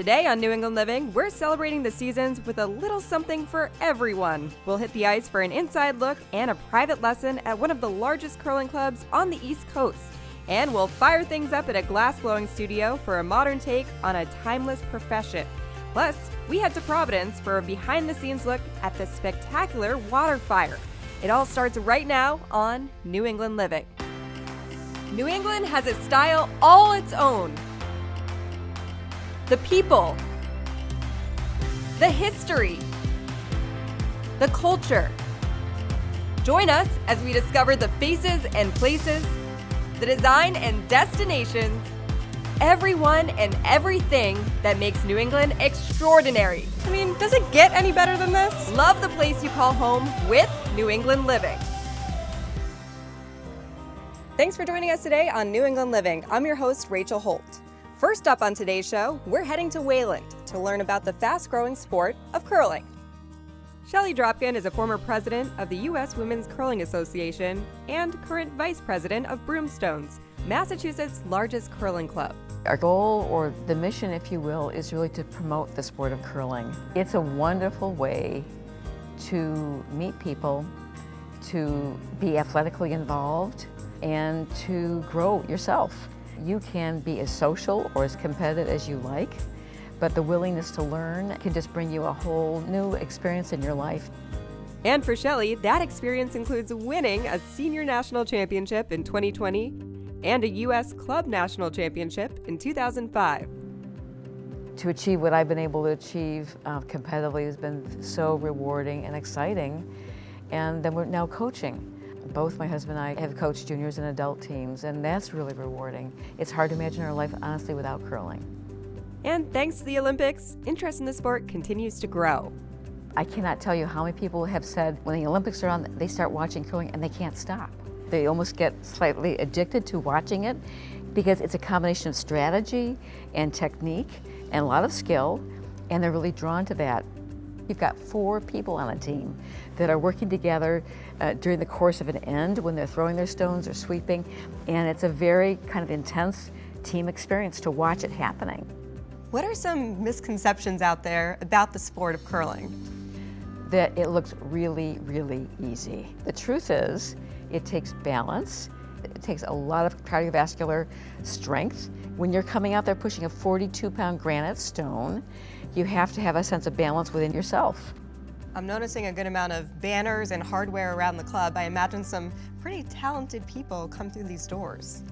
Today on New England Living, we're celebrating the seasons with a little something for everyone. We'll hit the ice for an inside look and a private lesson at one of the largest curling clubs on the East Coast. And we'll fire things up at a glass-blowing studio for a modern take on a timeless profession. Plus, we head to Providence for a behind-the-scenes look at the spectacular water fire. It all starts right now on New England Living. New England has a style all its own. The people, the history, the culture. Join us as we discover the faces and places, the design and destinations, everyone and everything that makes New England extraordinary. I mean, does it get any better than this? Love the place you call home with New England Living. Thanks for joining us today on New England Living. I'm your host, Rachel Holt. First up on today's show, we're heading to Wayland to learn about the fast-growing sport of curling. Shelley Dropkin is a former president of the U.S. Women's Curling Association and current vice president of Broomstones, Massachusetts' largest curling club. Our goal, or the mission, if you will, is really to promote the sport of curling. It's a wonderful way to meet people, to be athletically involved, and to grow yourself. You can be as social or as competitive as you like, but the willingness to learn can just bring you a whole new experience in your life. And for Shelley, that experience includes winning a senior national championship in 2020 and a U.S. Club National Championship in 2005. To achieve what I've been able to achieve competitively has been so rewarding and exciting. And then we're now coaching. Both my husband and I have coached juniors and adult teams, and that's really rewarding. It's hard to imagine our life, honestly, without curling. And thanks to the Olympics, interest in the sport continues to grow. I cannot tell you how many people have said when the Olympics are on, they start watching curling and they can't stop. They almost get slightly addicted to watching it because it's a combination of strategy and technique and a lot of skill, and they're really drawn to that. You've got 4 people on a team that are working together during the course of an end when they're throwing their stones or sweeping, and it's a very kind of intense team experience to watch it happening. What are some misconceptions out there about the sport of curling? That it looks really, really easy. The truth is, it takes balance. It takes a lot of cardiovascular strength. When you're coming out there pushing a 42-pound granite stone, you have to have a sense of balance within yourself. I'm noticing a good amount of banners and hardware around the club. I imagine some pretty talented people come through these doors.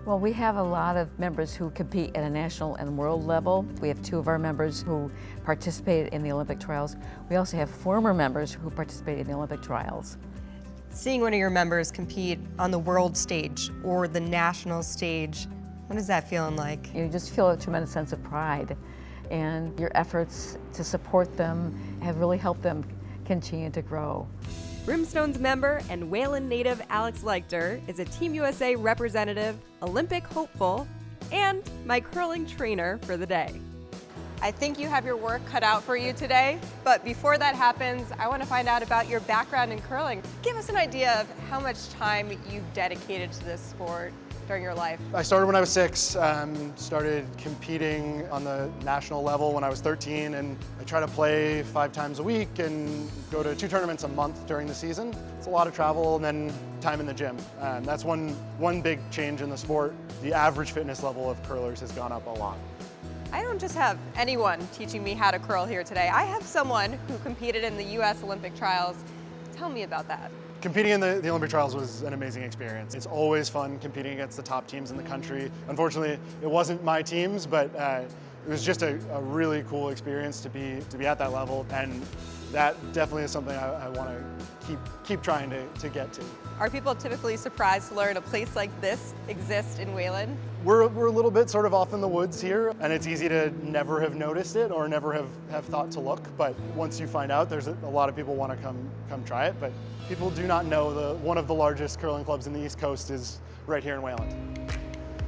Well, we have a lot of members who compete at a national and world level. We have 2 of our members who participated in the Olympic trials. We also have former members who participated in the Olympic trials. Seeing one of your members compete on the world stage or the national stage, what is that feeling like? You just feel a tremendous sense of pride, and your efforts to support them have really helped them continue to grow. Broomstones member and Wayland native Alex Leichter is a Team USA representative, Olympic hopeful, and my curling trainer for the day. I think you have your work cut out for you today, but before that happens, I want to find out about your background in curling. Give us an idea of how much time you've dedicated to this sport during your life. I started when I was 6, started competing on the national level when I was 13, and I try to play 5 times a week and go to 2 tournaments a month during the season. It's a lot of travel and then time in the gym. That's one big change in the sport. The average fitness level of curlers has gone up a lot. I don't just have anyone teaching me how to curl here today. I have someone who competed in the U.S. Olympic trials. Tell me about that. Competing in the Olympic trials was an amazing experience. It's always fun competing against the top teams in the country. Unfortunately, it wasn't my teams, but it was just a really cool experience to be at that level, and that definitely is something I want to keep trying to get to. Are people typically surprised to learn a place like this exists in Wayland? We're a little bit sort of off in the woods here, and it's easy to never have noticed it or never have thought to look, but once you find out, there's a lot of people want to come try it, but people do not know one of the largest curling clubs in the East Coast is right here in Wayland.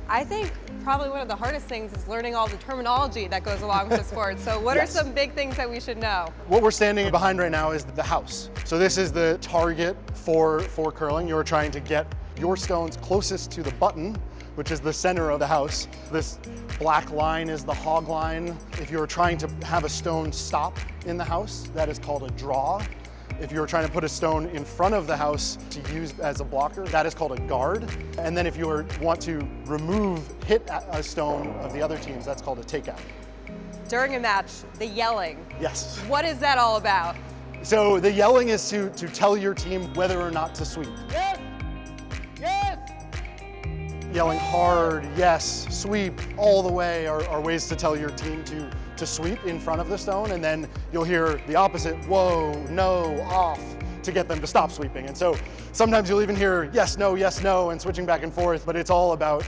I think probably one of the hardest things is learning all the terminology that goes along with the sport. So what Yes. are some big things that we should know? What we're standing behind right now is the house. So this is the target for curling. You're trying to get your stones closest to the button which is the center of the house. This black line is the hog line. If you're trying to have a stone stop in the house, that is called a draw. If you're trying to put a stone in front of the house to use as a blocker, that is called a guard. And then if you want to hit a stone of the other teams, that's called a takeout. During a match, the yelling. Yes. What is that all about? So the yelling is to tell your team whether or not to sweep. Yes! Yes! Yelling hard, yes, sweep, all the way are ways to tell your team to sweep in front of the stone, and then you'll hear the opposite, whoa, no, off, to get them to stop sweeping. And so sometimes you'll even hear yes, no, and switching back and forth, but it's all about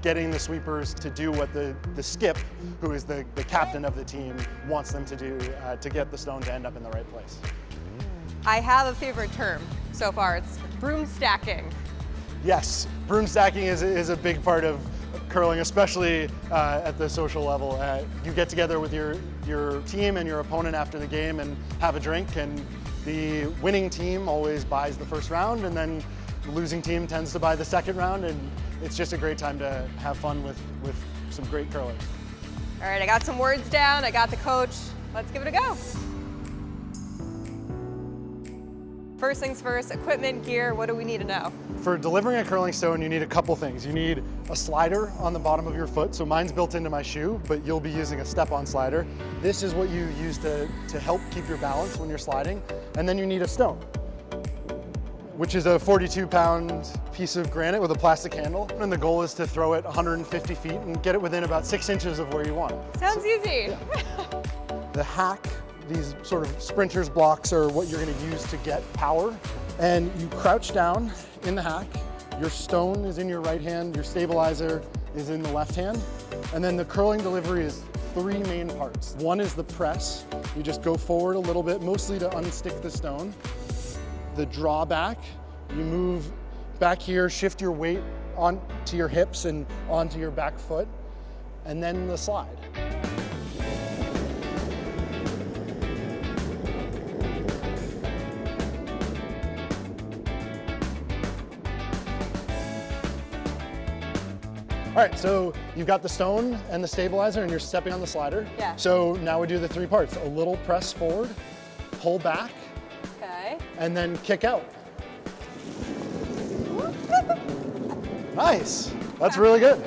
getting the sweepers to do what the skip, who is the captain of the team, wants them to do to get the stone to end up in the right place. I have a favorite term so far. It's broom stacking. Yes, broom stacking is a big part of curling, especially at the social level. You get together with your team and your opponent after the game and have a drink, and the winning team always buys the first round, and then the losing team tends to buy the second round, and it's just a great time to have fun with some great curlers. All right, I got some words down, I got the coach. Let's give it a go. First things first, equipment, gear, what do we need to know? For delivering a curling stone, you need a couple things. You need a slider on the bottom of your foot. So mine's built into my shoe, but you'll be using a step-on slider. This is what you use to help keep your balance when you're sliding. And then you need a stone, which is a 42-pound piece of granite with a plastic handle. And the goal is to throw it 150 feet and get it within about 6 inches of where you want it. Sounds easy. Yeah. The hack, these sort of sprinters blocks, are what you're gonna use to get power. And you crouch down in the hack. Your stone is in your right hand, your stabilizer is in the left hand. And then the curling delivery is 3 main parts. One is the press. You just go forward a little bit, mostly to unstick the stone. The drawback, you move back here, shift your weight onto your hips and onto your back foot, and then the slide. All right, so you've got the stone and the stabilizer and you're stepping on the slider. Yeah. So now we do the 3 parts. A little press forward, pull back, Okay. and then kick out. Nice, that's really good.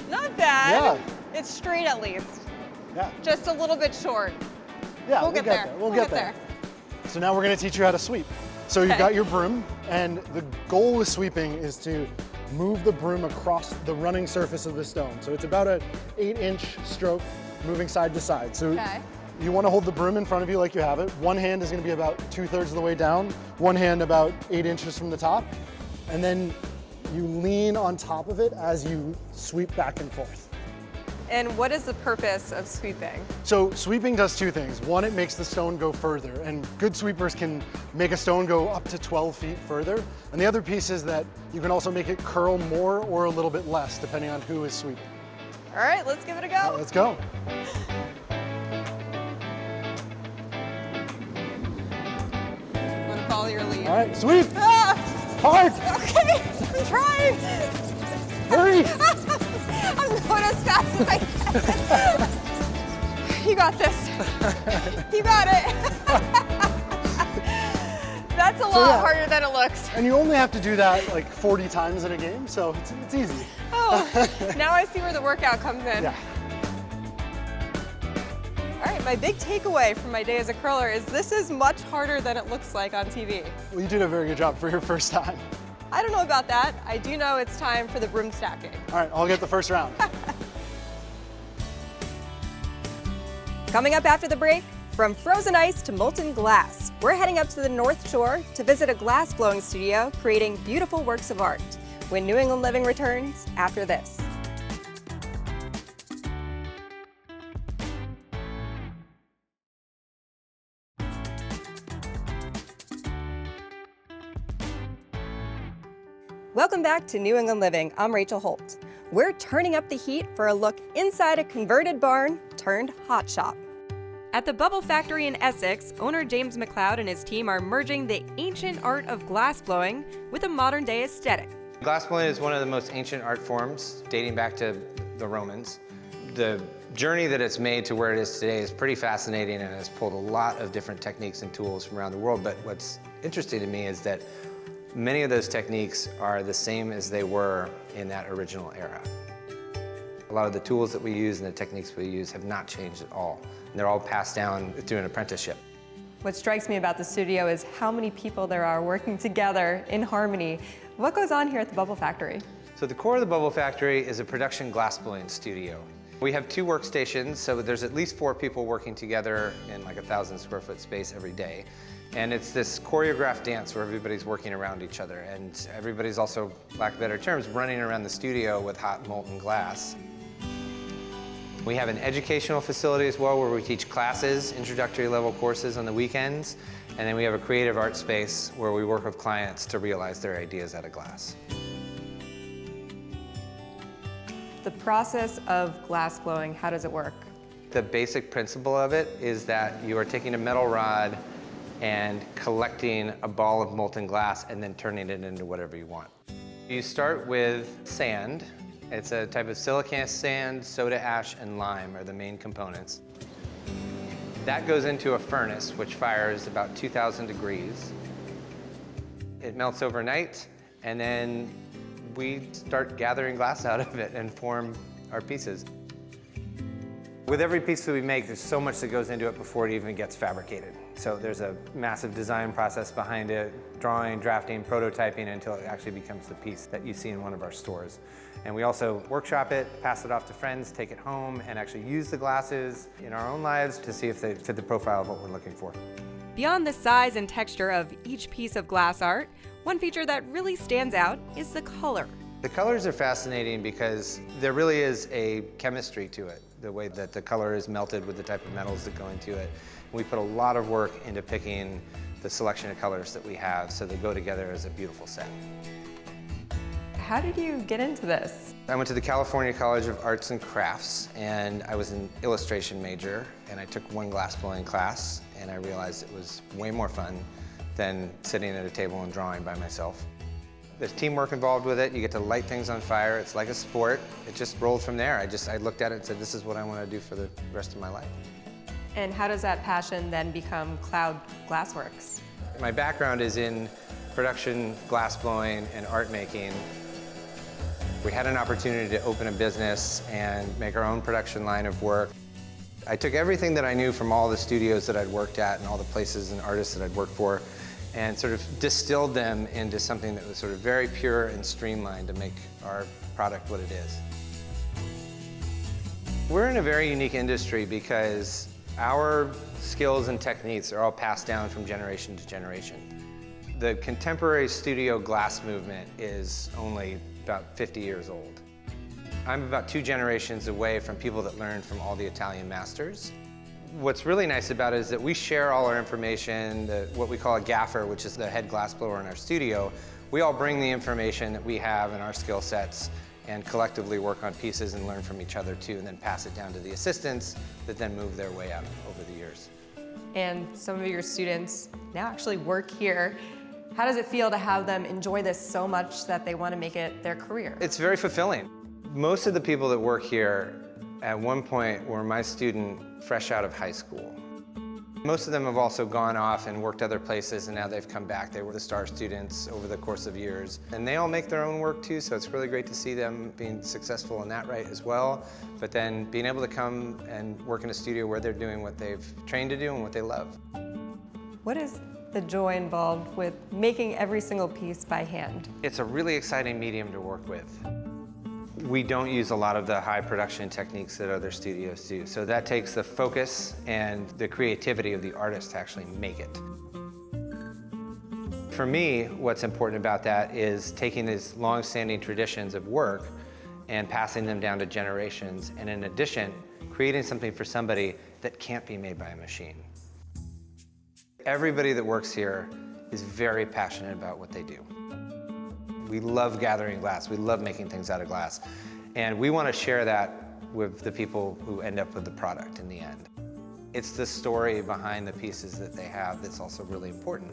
Not bad. Yeah. It's straight at least. Yeah, Just a little bit short. yeah, We'll get there. We'll get there. So now we're gonna teach you how to sweep. So you've got your broom, and the goal with sweeping is to move the broom across the running surface of the stone. So it's about an 8-inch stroke moving side to side. So you want to hold the broom in front of you like you have it. One hand is going to be about 2/3 of the way down, one hand about 8 inches from the top, and then you lean on top of it as you sweep back and forth. And what is the purpose of sweeping? So sweeping does 2 things. One, it makes the stone go further, and good sweepers can make a stone go up to 12 feet further. And the other piece is that you can also make it curl more or a little bit less, depending on who is sweeping. All right, let's give it a go. All right, let's go. I'm gonna follow your lead. All right, sweep, Ah, hard, okay, I'm trying. hurry. I'm going as fast as I can. You got this. You got it. That's a lot harder than it looks. And you only have to do that like 40 times in a game, so it's easy. Oh, now I see where the workout comes in. Yeah. All right, my big takeaway from my day as a curler is this is much harder than it looks like on TV. Well, you did a very good job for your first time. I don't know about that. I do know it's time for the broom stacking. All right, I'll get the first round. Coming up after the break, from frozen ice to molten glass, we're heading up to the North Shore to visit a glass blowing studio creating beautiful works of art. When New England Living returns after this. Welcome back to New England Living. I'm Rachel Holt. We're turning up the heat for a look inside a converted barn turned hot shop. At the Bubble Factory in Essex, owner James McLeod and his team are merging the ancient art of glass blowing with a modern-day aesthetic. Glassblowing is one of the most ancient art forms, dating back to the Romans. The journey that it's made to where it is today is pretty fascinating and has pulled a lot of different techniques and tools from around the world. But what's interesting to me is that many of those techniques are the same as they were in that original era. A lot of the tools that we use and the techniques we use have not changed at all. And they're all passed down through an apprenticeship. What strikes me about the studio is how many people there are working together in harmony. What goes on here at the Bubble Factory? So the core of the Bubble Factory is a production glassblowing studio. We have 2 workstations, so there's at least 4 people working together in like a 1,000 square foot space every day. And it's this choreographed dance where everybody's working around each other, and everybody's also, lack of better terms, running around the studio with hot molten glass. We have an educational facility as well where we teach classes, introductory level courses on the weekends, and then we have a creative art space where we work with clients to realize their ideas out of glass. The process of glass blowing, how does it work? The basic principle of it is that you are taking a metal rod and collecting a ball of molten glass and then turning it into whatever you want. You start with sand. It's a type of silicon sand, soda ash, and lime are the main components. That goes into a furnace, which fires about 2,000 degrees. It melts overnight, and then we start gathering glass out of it and form our pieces. With every piece that we make, there's so much that goes into it before it even gets fabricated. So there's a massive design process behind it, drawing, drafting, prototyping until it actually becomes the piece that you see in one of our stores. And we also workshop it, pass it off to friends, take it home, and actually use the glasses in our own lives to see if they fit the profile of what we're looking for. Beyond the size and texture of each piece of glass art, one feature that really stands out is the color. The colors are fascinating because there really is a chemistry to it, the way that the color is melted with the type of metals that go into it. We put a lot of work into picking the selection of colors that we have so they go together as a beautiful set. How did you get into this? I went to the California College of Arts and Crafts, and I was an illustration major, and I took one glassblowing class, and I realized it was way more fun than sitting at a table and drawing by myself. There's teamwork involved with it. You get to light things on fire. It's like a sport. It just rolled from there. I looked at it and said, this is what I want to do for the rest of my life. And how does that passion then become Cloud Glassworks? My background is in production, glassblowing, and art making. We had an opportunity to open a business and make our own production line of work. I took everything that I knew from all the studios that I'd worked at and all the places and artists that I'd worked for and sort of distilled them into something that was sort of very pure and streamlined to make our product what it is. We're in a very unique industry because our skills and techniques are all passed down from generation to generation. The contemporary studio glass movement is only about 50 years old. I'm about 2 generations away from people that learned from all the Italian masters. What's really nice about it is that we share all our information, what we call a gaffer, which is the head glassblower in our studio. We all bring the information that we have in our skill sets and collectively work on pieces and learn from each other too, and then pass it down to the assistants that then move their way out over the years. And some of your students now actually work here. How does it feel to have them enjoy this so much that they want to make it their career? It's very fulfilling. Most of the people that work here at one point were my student fresh out of high school. Most of them have also gone off and worked other places, and now they've come back. They were the star students over the course of years. And they all make their own work too, so it's really great to see them being successful in that right as well. But then being able to come and work in a studio where they're doing what they've trained to do and what they love. What is the joy involved with making every single piece by hand? It's a really exciting medium to work with. We don't use a lot of the high production techniques that other studios do, so that takes the focus and the creativity of the artist to actually make it. For me, what's important about that is taking these long-standing traditions of work and passing them down to generations, and in addition, creating something for somebody that can't be made by a machine. Everybody that works here is very passionate about what they do. We love gathering glass. We love making things out of glass. And we want to share that with the people who end up with the product in the end. It's the story behind the pieces that they have that's also really important.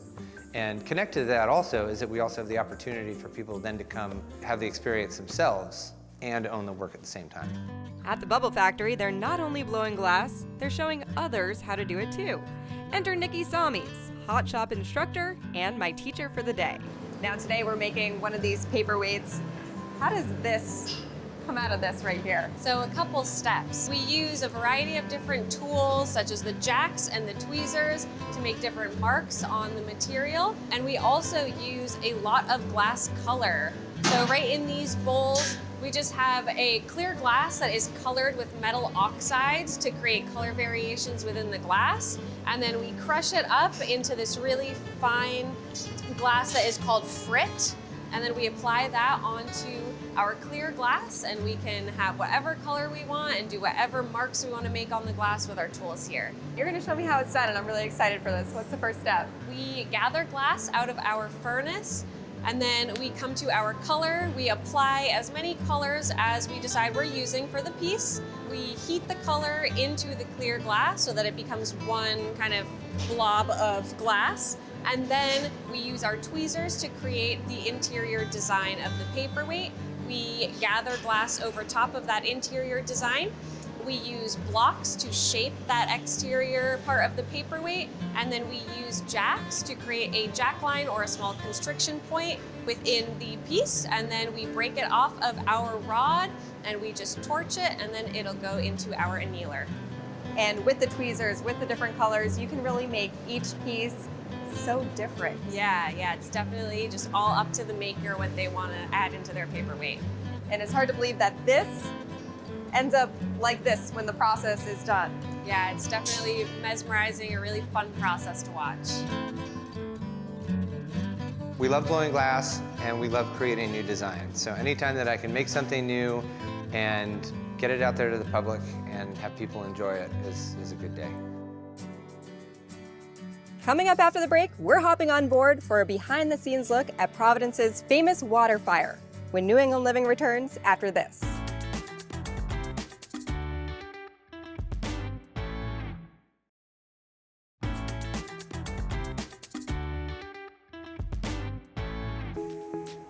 And connected to that also is that we also have the opportunity for people then to come have the experience themselves and own the work at the same time. At the Bubble Factory, they're not only blowing glass, they're showing others how to do it too. Enter Nikki Samis, hot shop instructor and my teacher for the day. Now today we're making one of these paperweights. How does this come out of this right here? So a couple steps. We use a variety of different tools such as the jacks and the tweezers to make different marks on the material. And we also use a lot of glass color. So right in these bowls, we just have a clear glass that is colored with metal oxides to create color variations within the glass. And then we crush it up into this really fine glass that is called frit. And then we apply that onto our clear glass, and we can have whatever color we want and do whatever marks we want to make on the glass with our tools here. You're going to show me how it's done, and I'm really excited for this. What's the first step? We gather glass out of our furnace, and then we come to our color. We apply as many colors as we decide we're using for the piece. We heat the color into the clear glass so that it becomes one kind of blob of glass. And then we use our tweezers to create the interior design of the paperweight. We gather glass over top of that interior design. We use blocks to shape that exterior part of the paperweight, and then we use jacks to create a jack line or a small constriction point within the piece, and then we break it off of our rod and we just torch it, and then it'll go into our annealer. And with the tweezers, with the different colors, you can really make each piece so different. Yeah, it's definitely just all up to the maker what they want to add into their paperweight. And it's hard to believe that this ends up like this when the process is done. Yeah, it's definitely mesmerizing, a really fun process to watch. We love blowing glass and we love creating new designs. So anytime that I can make something new and get it out there to the public and have people enjoy it is a good day. Coming up after the break, we're hopping on board for a behind-the-scenes look at Providence's famous water fire when New England Living returns after this.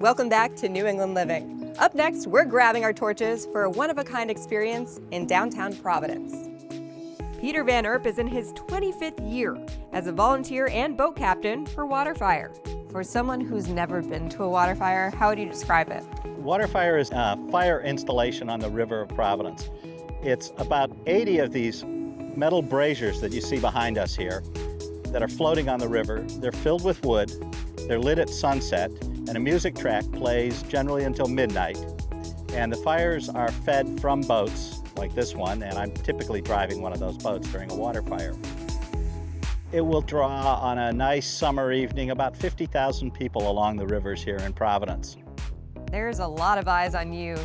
Welcome back to New England Living. Up next, we're grabbing our torches for a one-of-a-kind experience in downtown Providence. Peter Van Erp is in his 25th year as a volunteer and boat captain for Waterfire. For someone who's never been to a water fire, how would you describe it? Waterfire is a fire installation on the River of Providence. It's about 80 of these metal braziers that you see behind us here that are floating on the river. They're filled with wood, they're lit at sunset, and a music track plays generally until midnight. And the fires are fed from boats like this one, and I'm typically driving one of those boats during a water fire. It will draw on a nice summer evening about 50,000 people along the rivers here in Providence. There's a lot of eyes on you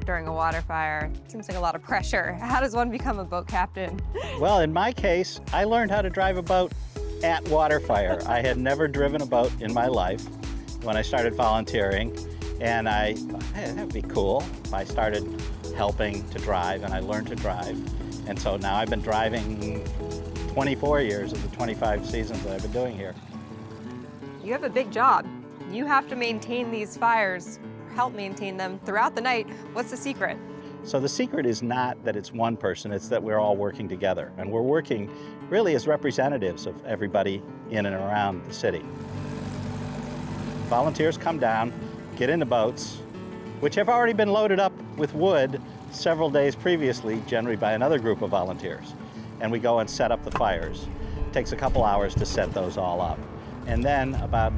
during a water fire. Seems like a lot of pressure. How does one become a boat captain? Well, in my case, I learned how to drive a boat at Waterfire. I had never driven a boat in my life when I started volunteering, and I thought, hey, that'd be cool if I started helping to drive, and I learned to drive. And so now I've been driving 24 years of the 25 seasons that I've been doing here. You have a big job. You have to maintain these fires, help maintain them throughout the night. What's the secret? So the secret is not that it's one person, it's that we're all working together. And we're working really as representatives of everybody in and around the city. Volunteers come down, get in the boats, which have already been loaded up with wood several days previously, generally by another group of volunteers. And we go and set up the fires. It takes a couple hours to set those all up. And then about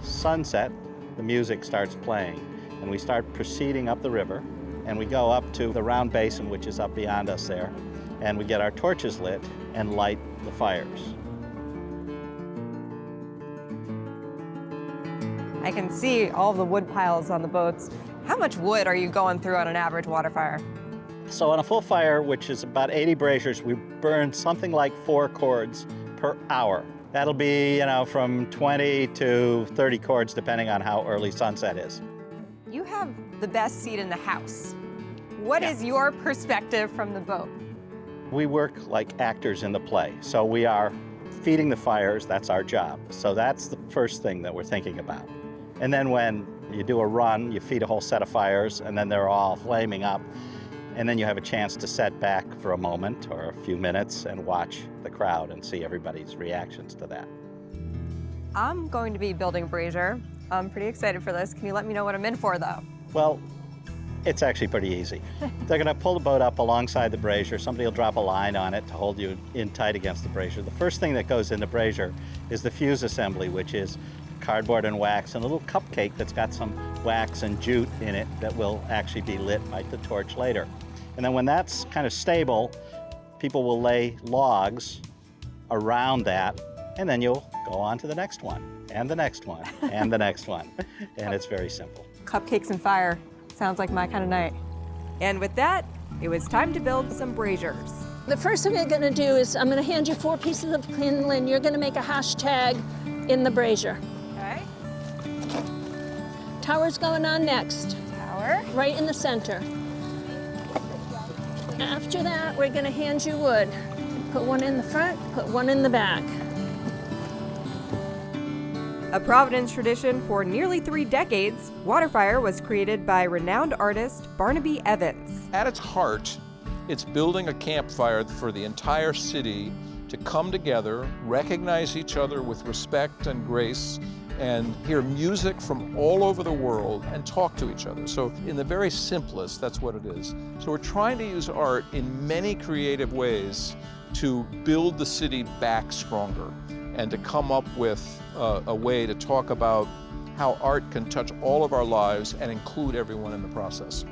sunset, the music starts playing. And we start proceeding up the river, and we go up to the round basin, which is up beyond us there, and we get our torches lit and light the fires. I can see all the wood piles on the boats. How much wood are you going through on an average water fire? So on a full fire, which is about 80 braziers, we burn something like 4 cords per hour. That'll be, from 20 to 30 cords, depending on how early sunset is. You have the best seat in the house. What is your perspective from the boat? We work like actors in the play. So we are feeding the fires, that's our job. So that's the first thing that we're thinking about. And then when you do a run, you feed a whole set of fires, and then they're all flaming up. And then you have a chance to set back for a moment or a few minutes and watch the crowd and see everybody's reactions to that. I'm going to be building a brazier. I'm pretty excited for this. Can you let me know what I'm in for, though? Well, it's actually pretty easy. They're going to pull the boat up alongside the brazier. Somebody will drop a line on it to hold you in tight against the brazier. The first thing that goes in the brazier is the fuse assembly, which is cardboard and wax and a little cupcake that's got some wax and jute in it that will actually be lit by the torch later. And then when that's kind of stable, people will lay logs around that, and then you'll go on to the next one, and the next one, and the next one. And it's very simple. Cupcakes and fire. Sounds like my kind of night. And with that, it was time to build some braziers. The first thing I'm going to do is I'm going to hand you 4 pieces of kindling. You're going to make a hashtag in the brazier. Okay. Tower's going on next. Tower. Right in the center. After that, we're going to hand you wood. Put one in the front, put one in the back. A Providence tradition for nearly 3 decades, water fire was created by renowned artist Barnaby Evans. At its heart, it's building a campfire for the entire city to come together, recognize each other with respect and grace, and hear music from all over the world and talk to each other. So in the very simplest, that's what it is. So we're trying to use art in many creative ways to build the city back stronger and to come up with a way to talk about how art can touch all of our lives and include everyone in the process.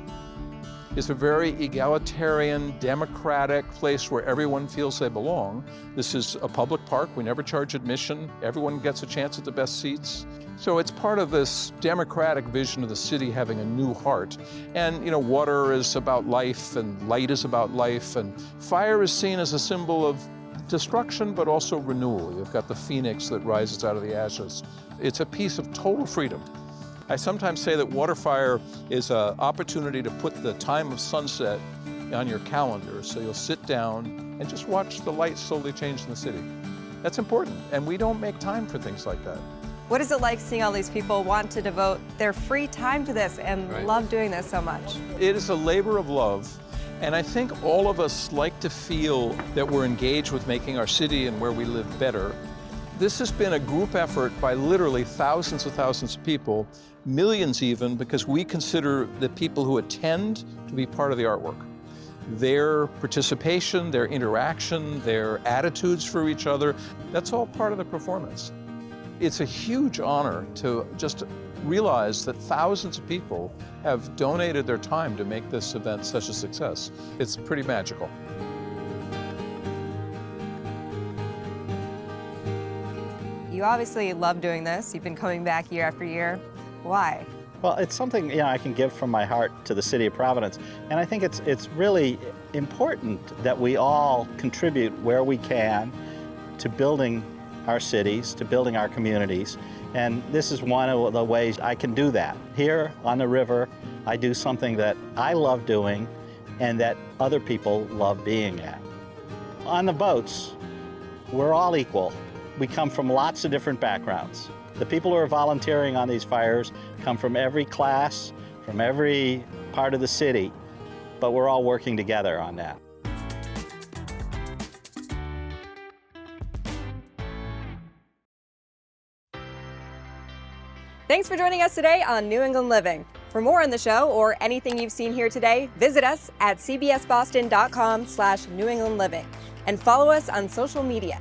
It's a very egalitarian, democratic place where everyone feels they belong. This is a public park. We never charge admission. Everyone gets a chance at the best seats. So it's part of this democratic vision of the city having a new heart. And, you know, water is about life, and light is about life, and fire is seen as a symbol of destruction, but also renewal. You've got the phoenix that rises out of the ashes. It's a piece of total freedom. I sometimes say that water fire is an opportunity to put the time of sunset on your calendar, so you'll sit down and just watch the light slowly change in the city. That's important, and we don't make time for things like that. What is it like seeing all these people want to devote their free time to this and love doing this so much? It is a labor of love, and I think all of us like to feel that we're engaged with making our city and where we live better. This has been a group effort by literally thousands of people, millions even, because we consider the people who attend to be part of the artwork. Their participation, their interaction, their attitudes for each other, that's all part of the performance. It's a huge honor to just realize that thousands of people have donated their time to make this event such a success. It's pretty magical. You obviously love doing this. You've been coming back year after year. Why? Well, it's something I can give from my heart to the city of Providence, and I think it's really important that we all contribute where we can to building our cities, to building our communities, and this is one of the ways I can do that. Here on the river, I do something that I love doing and that other people love being at. On the boats, we're all equal. We come from lots of different backgrounds. The people who are volunteering on these fires come from every class, from every part of the city, but we're all working together on that. Thanks for joining us today on New England Living. For more on the show or anything you've seen here today, visit us at cbsboston.com/New England Living and follow us on social media.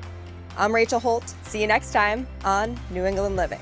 I'm Rachel Holt. See you next time on New England Living.